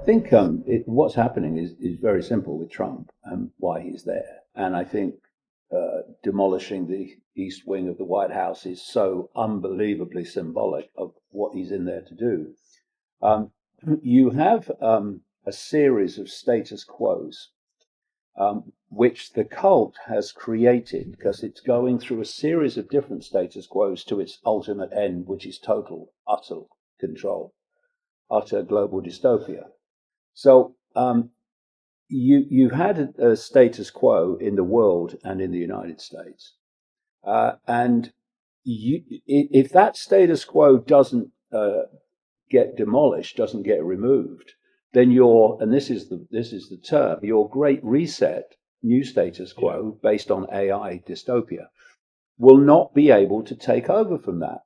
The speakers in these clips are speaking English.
think what's happening is very simple with Trump and why he's there. And I think demolishing the east wing of the White House is so unbelievably symbolic of what he's in there to do. You have a series of status quos, which the cult has created because it's going through a series of different status quos to its ultimate end, which is total, utter control, utter global dystopia. So you've had a status quo in the world and in the United States, and if that status quo doesn't get demolished, doesn't get removed, then and this is the term, your great reset, new status quo based on AI dystopia, will not be able to take over from that.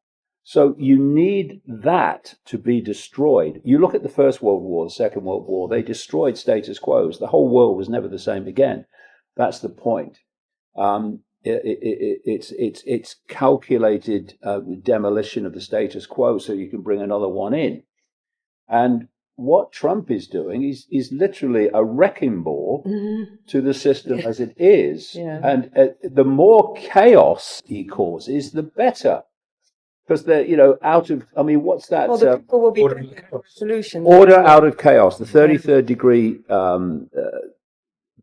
So you need that to be destroyed. You look at the First World War, the Second World War, they destroyed status quos. The whole world was never the same again. That's the point. It's calculated demolition of the status quo so you can bring another one in. And what Trump is doing is literally a wrecking ball to the system as it is. Yeah. And the more chaos he causes, the better. Because they're, out of, what's that? Well, the people will be solution. Order out of chaos. The 33rd degree,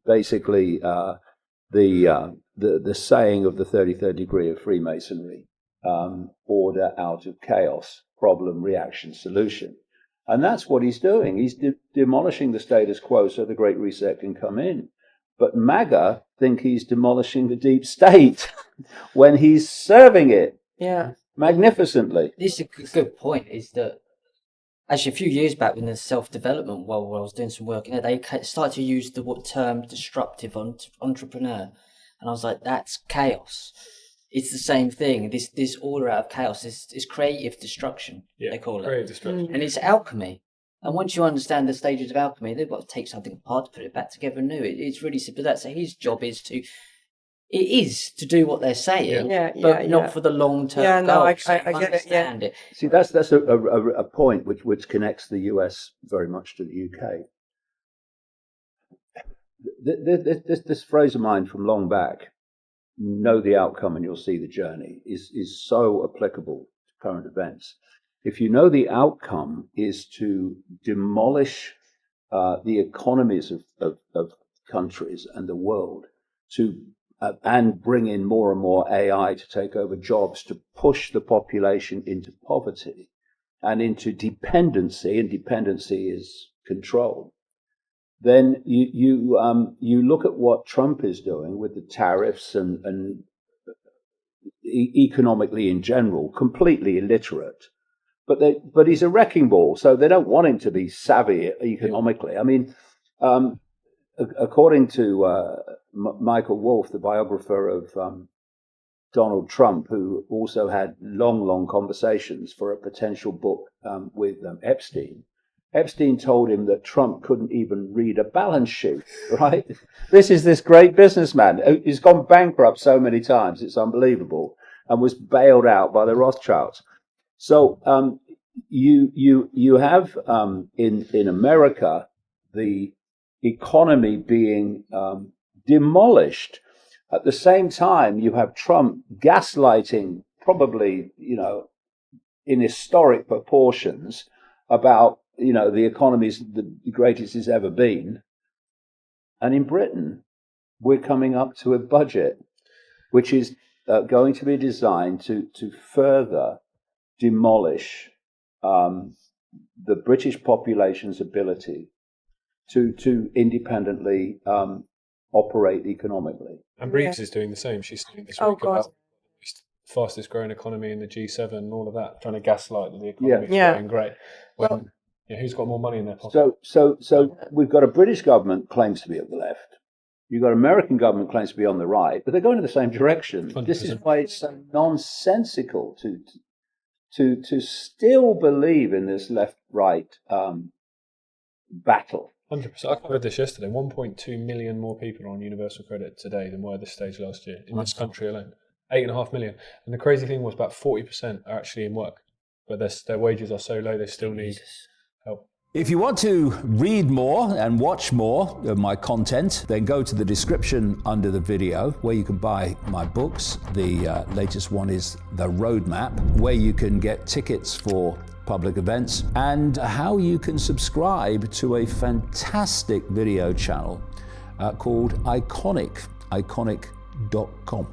basically, the saying of the 33rd degree of Freemasonry, order out of chaos, problem, reaction, solution. And that's what he's doing. He's demolishing the status quo so the Great Reset can come in. But MAGA think he's demolishing the deep state when he's serving it. Yeah. Magnificently. This is a good point, is that actually a few years back when the self-development world, where I was doing some work in it, they started to use the term disruptive entrepreneur. And I was like, that's chaos. It's the same thing. This order out of chaos is creative destruction, they call it. Creative destruction. And it's alchemy. And once you understand the stages of alchemy, they've got to take something apart to put it back together anew. It's really simple. That's his job is to do what they're saying, but not for the long term. Yeah, no, I get it. Yeah. It. See, that's a point which connects the US very much to the UK. This phrase of mine from long back, know the outcome and you'll see the journey, is so applicable to current events. If you know the outcome is to demolish the economies of countries and the world, and bring in more and more AI to take over jobs, to push the population into poverty and into dependency, and dependency is control, then you look at what Trump is doing with the tariffs and economically in general, completely illiterate. But he's a wrecking ball, so they don't want him to be savvy economically. I mean, according to Michael Wolff, the biographer of Donald Trump, who also had long conversations for a potential book with Epstein, Epstein told him that Trump couldn't even read a balance sheet, right? This is this great businessman. He's gone bankrupt so many times, it's unbelievable, and was bailed out by the Rothschilds. So you have in America the economy being demolished. At the same time, you have Trump gaslighting, probably in historic proportions, about the economy's the greatest it's ever been. And in Britain, we're coming up to a budget which is going to be designed to further demolish the British population's ability to independently operate economically. And Reeves is doing the same. She's saying this week about the fastest growing economy in the G7 and all of that, trying to gaslight that the economy is going great. When, who's got more money in their pocket? So we've got a British government claims to be at the left. You've got American government claims to be on the right, but they're going in the same direction. 100%. This is why it's so nonsensical to still believe in this left-right battle. 100%. I covered this yesterday. 1.2 million more people are on universal credit today than were at this stage last year in this country alone. 8.5 million. And the crazy thing was about 40% are actually in work, but their wages are so low they still need help. If you want to read more and watch more of my content, then go to the description under the video where you can buy my books. The latest one is The Roadmap, where you can get tickets for public events, and how you can subscribe to a fantastic video channel called Iconic, iconic.com.